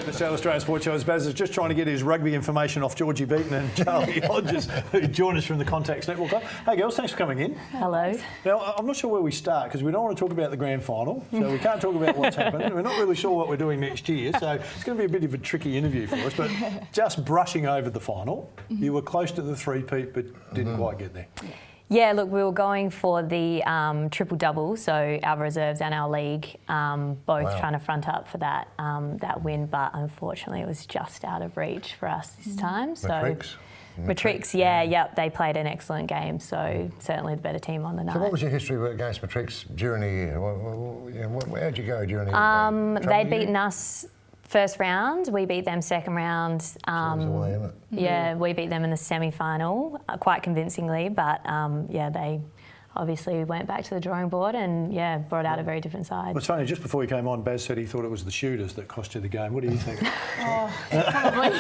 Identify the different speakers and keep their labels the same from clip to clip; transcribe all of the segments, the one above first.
Speaker 1: at the South Australian Sports Show. Baz is just trying to get his rugby information off Georgie Beaton and Charlee Hodges, who join us from the Contax Netball Club. Hey girls, thanks for coming in.
Speaker 2: Hello.
Speaker 1: Now, I'm not sure where we start because we don't want to talk about the grand final, so we can't talk about what's happened. We're not really sure what we're doing next year, so it's going to be a bit of a tricky interview for us. But just brushing over the final, you were close to the three-peat but didn't quite get there.
Speaker 2: Yeah, look, we were going for the triple-double, so our reserves and our league, both trying to front up for that that win, but unfortunately it was just out of reach for us this time. So Matrix, they played an excellent game, so certainly the better team on the night.
Speaker 3: So what was your history against Matrix during the year? How'd you go during the year?
Speaker 2: They'd beaten us first round, we beat them second round. Yeah, we beat them in the semi-final quite convincingly, but they obviously went back to the drawing board and brought out a very different side.
Speaker 1: Well, it's funny, just before we came on, Baz said he thought it was the shooters that cost you the game. What do you think?
Speaker 2: Probably.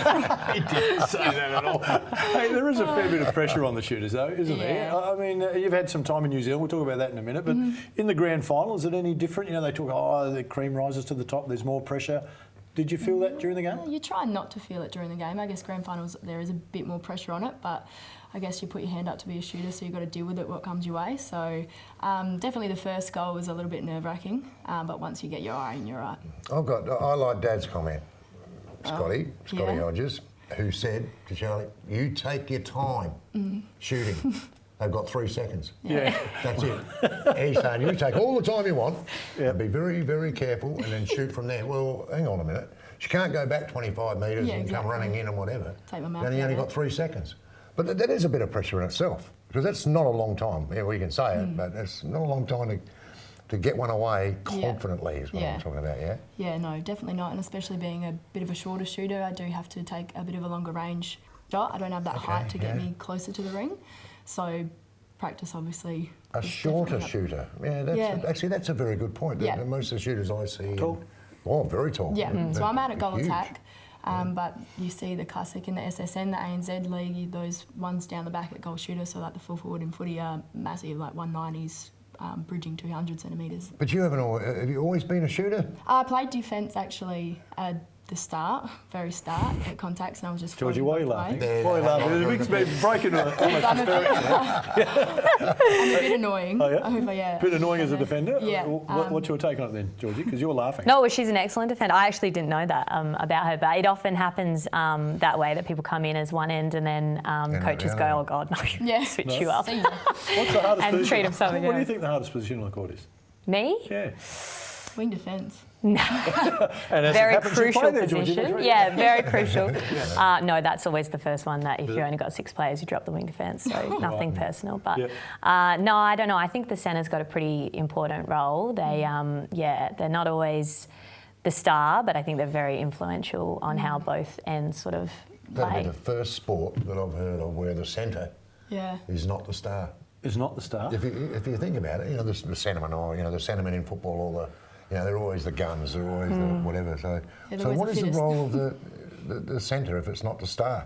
Speaker 1: He didn't say that at all. Hey, there is a fair bit of pressure on the shooters though, isn't there? I mean, you've had some time in New Zealand, we'll talk about that in a minute, but in the grand final, is it any different? You know, they talk, the cream rises to the top, there's more pressure. Did you feel that during the game?
Speaker 4: You try not to feel it during the game. I guess grand finals, there is a bit more pressure on it, but I guess you put your hand up to be a shooter, so you've got to deal with it, what comes your way. So definitely the first goal was a little bit nerve-wracking, but once you get your eye in, you're right.
Speaker 3: I like Dad's comment, Scotty Hodges, who said to Charlie, you take your time shooting. They've got 3 seconds.
Speaker 1: Yeah.
Speaker 3: That's it. He's saying, you take all the time you want, and be very, very careful, and then shoot from there. Well, hang on a minute. She can't go back 25 metres and come running in and whatever.
Speaker 4: Take my mouth
Speaker 3: then he only got 3 seconds. But that is a bit of pressure in itself, because that's not a long time. Yeah, well, you can say it, but it's not a long time to get one away confidently is what I'm talking about,
Speaker 4: Yeah, no, definitely not, and especially being a bit of a shorter shooter, I do have to take a bit of a longer range shot. I don't have that height to get me closer to the ring. So practice, obviously.
Speaker 3: A shorter shooter. Actually, that's a very good point. Most of the shooters I see...
Speaker 1: Tall.
Speaker 3: Oh, very tall.
Speaker 4: Yeah, so I'm out at goal attack, but you see the classic in the SSN, the ANZ League, those ones down the back at goal shooter, so like the full forward in footy are massive, like 190s, bridging 200 centimetres.
Speaker 3: But have you always been a shooter?
Speaker 4: I played defence actually at the very start at Contax, and I was just...
Speaker 1: Georgie, why are you laughing? Why are you laughing? There's a big breaking on it.
Speaker 4: I'm a bit annoying.
Speaker 1: Oh, yeah?
Speaker 4: A
Speaker 1: bit annoying as a defender?
Speaker 4: Yeah.
Speaker 1: What's your take on it then, Georgie? Because you're laughing.
Speaker 2: No, well, she's an excellent defender. I actually didn't know that about her, but it often happens that way, that people come in as one end and then coaches go, oh God, no, switch you up.
Speaker 1: What's the hardest
Speaker 2: and
Speaker 1: position?
Speaker 2: treat them something.
Speaker 1: What do you think the hardest position on the court is?
Speaker 2: Me?
Speaker 1: Yeah.
Speaker 4: Wing defence.
Speaker 2: No. Very crucial position. Yeah, very crucial. No, that's always the first one, that if you only got 6 players, you drop the wing defence, so nothing personal. But no, I don't know. I think the centre's got a pretty important role. They, they're not always the star, but I think they're very influential on how both ends sort of play.
Speaker 3: That'd be the first sport that I've heard of where the centre is not the star.
Speaker 1: Is not the star?
Speaker 3: If you think about it, the centreman, or the centreman in football, or the they're always the guns, they're always the whatever. So what is the role of the centre if it's not the star?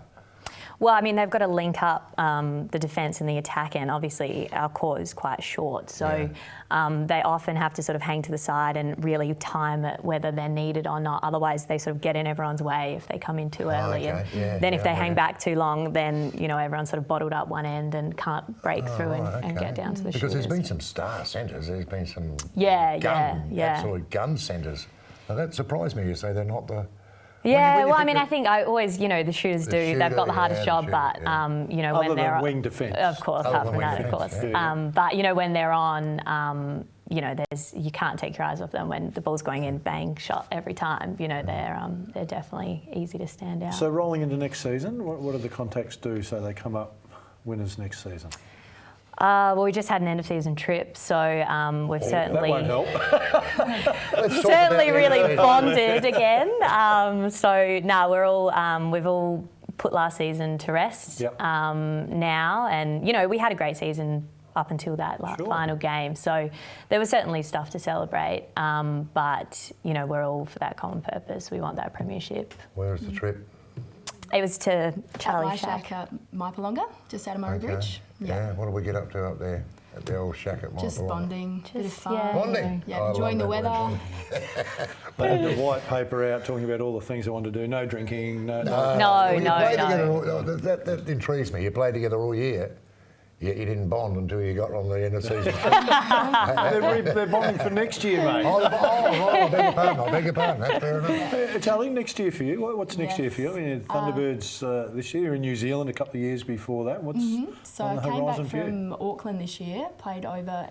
Speaker 2: Well, I mean, they've got to link up the defence and the attack, and obviously our court is quite short, so they often have to sort of hang to the side and really time it whether they're needed or not. Otherwise, they sort of get in everyone's way if they come in too early. And then if they hang back too long, then everyone's sort of bottled up one end and can't break through and get down to the
Speaker 3: Because
Speaker 2: shooters.
Speaker 3: there's been some star centres, there's been some absolute gun centres. Now that surprised me. You say they're not the...
Speaker 2: Yeah, well, I mean, I think I always, the shooters they've got the hardest job, but, when they're...
Speaker 1: wing defence.
Speaker 2: Of course, apart from that, of course. But, when they're on, you can't take your eyes off them. When the ball's going in, bang, shot every time. They're definitely easy to stand out.
Speaker 1: So rolling into next season, what do the Contax do so they come up winners next season?
Speaker 2: Well, we just had an end-of-season trip, so we've certainly...
Speaker 1: That won't help.
Speaker 2: certainly really bonded again. We're all... we've all put last seaon to rest now, and, we had a great season up until that final game, so there was certainly stuff to celebrate, but, we're all for that common purpose. We want that premiership.
Speaker 3: Where was the trip?
Speaker 2: It was to Charlee
Speaker 4: Shack at Mypalonga, just out of Murray Bridge.
Speaker 3: Yeah, what did we get up to up there? at the old shack at
Speaker 4: Just
Speaker 3: Michael?
Speaker 4: bonding, bit of fun.
Speaker 2: yeah.
Speaker 3: Bonding?
Speaker 4: Yeah,
Speaker 3: I
Speaker 4: enjoying the
Speaker 3: love that word,
Speaker 4: weather.
Speaker 3: bonding.
Speaker 1: They had the white paper out talking about all the things they want to do. No drinking, no.
Speaker 3: Well, you play
Speaker 2: no.
Speaker 3: together, that intrigues me. You played together all year, yet you didn't bond until you got on the end of the season.
Speaker 1: They're bonding for next year, mate.
Speaker 3: right, I beg your pardon. That's fair enough.
Speaker 1: Charlie, next year for you. What's next
Speaker 4: Yes.
Speaker 1: year for you? I mean, Thunderbirds this year in New Zealand, a couple of years before that. What's
Speaker 4: So
Speaker 1: on the
Speaker 4: I came
Speaker 1: horizon
Speaker 4: back
Speaker 1: for you?
Speaker 4: from Auckland this year, played over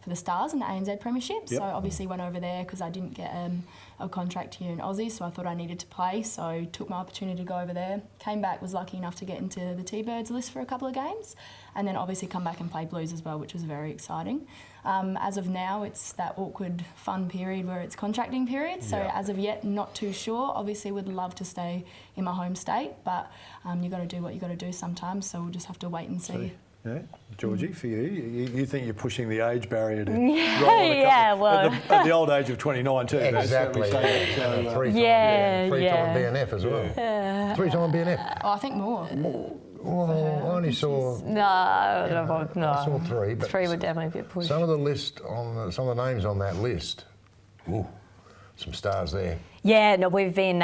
Speaker 4: for the Stars in the ANZ Premiership.
Speaker 1: Yep.
Speaker 4: So obviously went over there because I didn't get a contract here in Aussie, so I thought I needed to play. So took my opportunity to go over there. Came back, was lucky enough to get into the T-Birds list for a couple of games, and then obviously come back and play Blues as well, which was very exciting. As of now, it's that awkward, fun period where it's contracting period. So
Speaker 1: Yeah.
Speaker 4: as of yet, not too sure. Obviously, would love to stay in my home state, but you got to do what you got to do sometimes. So we'll just have to wait and see.
Speaker 1: Yeah, Georgie, for you, you think you're pushing the age barrier to
Speaker 2: Yeah,
Speaker 1: roll on a couple,
Speaker 2: yeah, well.
Speaker 1: at the old age of 29 too.
Speaker 3: Exactly.
Speaker 1: So,
Speaker 3: Three-time
Speaker 2: Yeah.
Speaker 3: BNF as well. Three-time BNF.
Speaker 4: Oh, I think more.
Speaker 3: Well, I only saw.
Speaker 2: No.
Speaker 3: I saw three, but
Speaker 2: Three would definitely be a push.
Speaker 3: some of the names on that list. Ooh, some stars there.
Speaker 2: Yeah, no, we've been,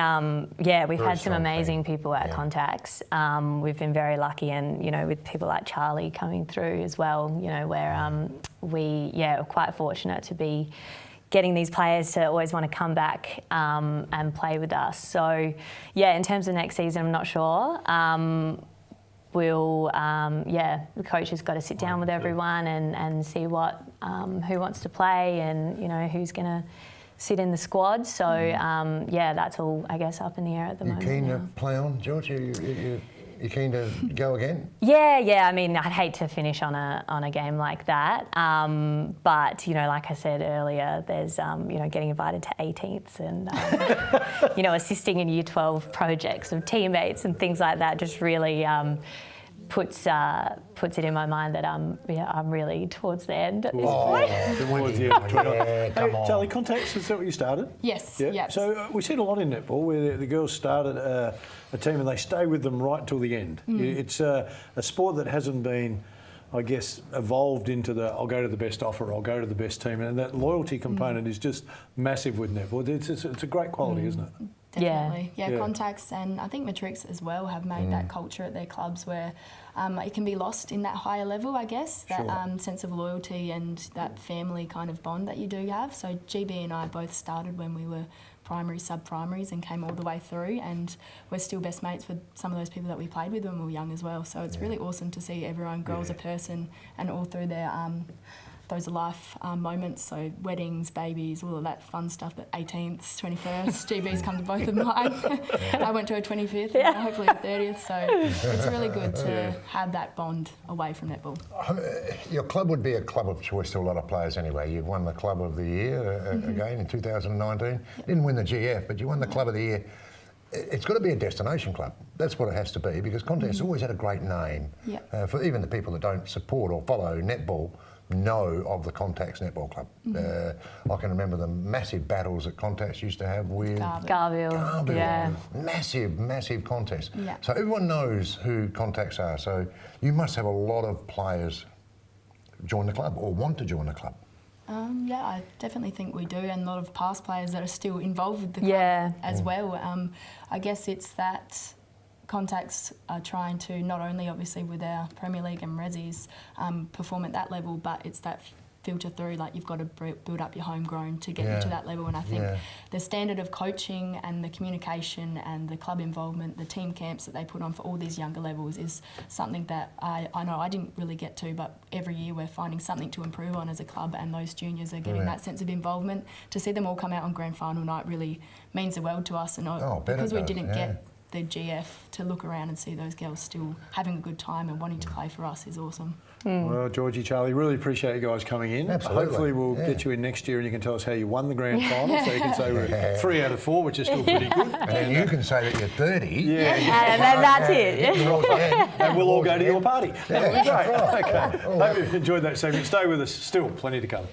Speaker 2: we've
Speaker 3: Very
Speaker 2: had some
Speaker 3: strong
Speaker 2: amazing
Speaker 3: team.
Speaker 2: people at
Speaker 3: Yeah.
Speaker 2: Contax. We've been very lucky, and with people like Charlee coming through as well. Where we're quite fortunate to be getting these players to always want to come back and play with us. So, in terms of next season, I'm not sure. The coach has got to sit down with everyone and see what who wants to play and who's going to sit in the squad. So that's all I guess up in the air at the moment.
Speaker 3: You keen
Speaker 2: now.
Speaker 3: to play on, George? You keen to go again?
Speaker 2: Yeah. I mean, I'd hate to finish on a game like that. But like I said earlier, there's getting invited to 18ths and assisting in Year 12 projects of teammates and things like that. Just really puts it in my mind that I'm really towards the end at this point.
Speaker 1: towards you.
Speaker 3: Yeah, come on.
Speaker 1: Charlie, Contax, is that what you started?
Speaker 4: Yes.
Speaker 1: Yeah.
Speaker 4: Yep.
Speaker 1: So we see it a lot in netball where the girls started a team and they stay with them right till the end. It's a sport that hasn't been, I guess, evolved into I'll go to the best offer, I'll go to the best team, and that loyalty component is just massive with netball. It's a great quality, isn't it?
Speaker 4: Definitely.
Speaker 1: Yeah.
Speaker 4: Yeah, Contax and I think Matrix as well have made that culture at their clubs where it can be lost in that higher level, I guess, that sense of loyalty and that family kind of bond that you do have. So GB and I both started when we were primary, sub-primaries and came all the way through, and we're still best mates with some of those people that we played with when we were young as well. So it's really awesome to see everyone grow as a person and all through their those life moments, so weddings, babies, all of that fun stuff, the 18th, 21st, GB's come to both of mine. I went to a 25th and hopefully a 30th, so it's really good to have that bond away from netball.
Speaker 3: Your club would be a club of choice to a lot of players anyway. You've won the Club of the Year again in 2019. Didn't win the GF, but you won the Club of the Year. It's got to be a destination club. That's what it has to be, because Contax always had a great name. For even the people that don't support or follow netball, know of the Contax Netball Club. I can remember the massive battles that Contax used to have with
Speaker 2: Garville. Yeah.
Speaker 3: Massive contests.
Speaker 4: Yeah.
Speaker 3: So everyone knows who Contax are. So you must have a lot of players join the club or want to join the club.
Speaker 4: I definitely think we do, and a lot of past players that are still involved with the club as well. I guess it's that Contax are trying to not only obviously with our Premier League and Resis perform at that level, but it's that filter through, like you've got to build up your homegrown to get you to that level. And I think the standard of coaching and the communication and the club involvement, the team camps that they put on for all these younger levels is something that I know I didn't really get to, but every year we're finding something to improve on as a club, and those juniors are getting that sense of involvement. To see them all come out on grand final night really means the world to us, and because we didn't get the GF, to look around and see those girls still having a good time and wanting to play for us is awesome.
Speaker 1: Well, Georgie, Charlie, really appreciate you guys coming in.
Speaker 3: Absolutely.
Speaker 1: Hopefully we'll get you in next year and you can tell us how you won the grand final, so you can say we're 3 out of 4, which is still pretty good.
Speaker 3: And then you can say that you're 30.
Speaker 2: And then that's it.
Speaker 1: And we'll all go to your party. That'll be great.
Speaker 3: Right.
Speaker 1: Okay. Hope you've enjoyed that segment. Stay with us. Still plenty to come.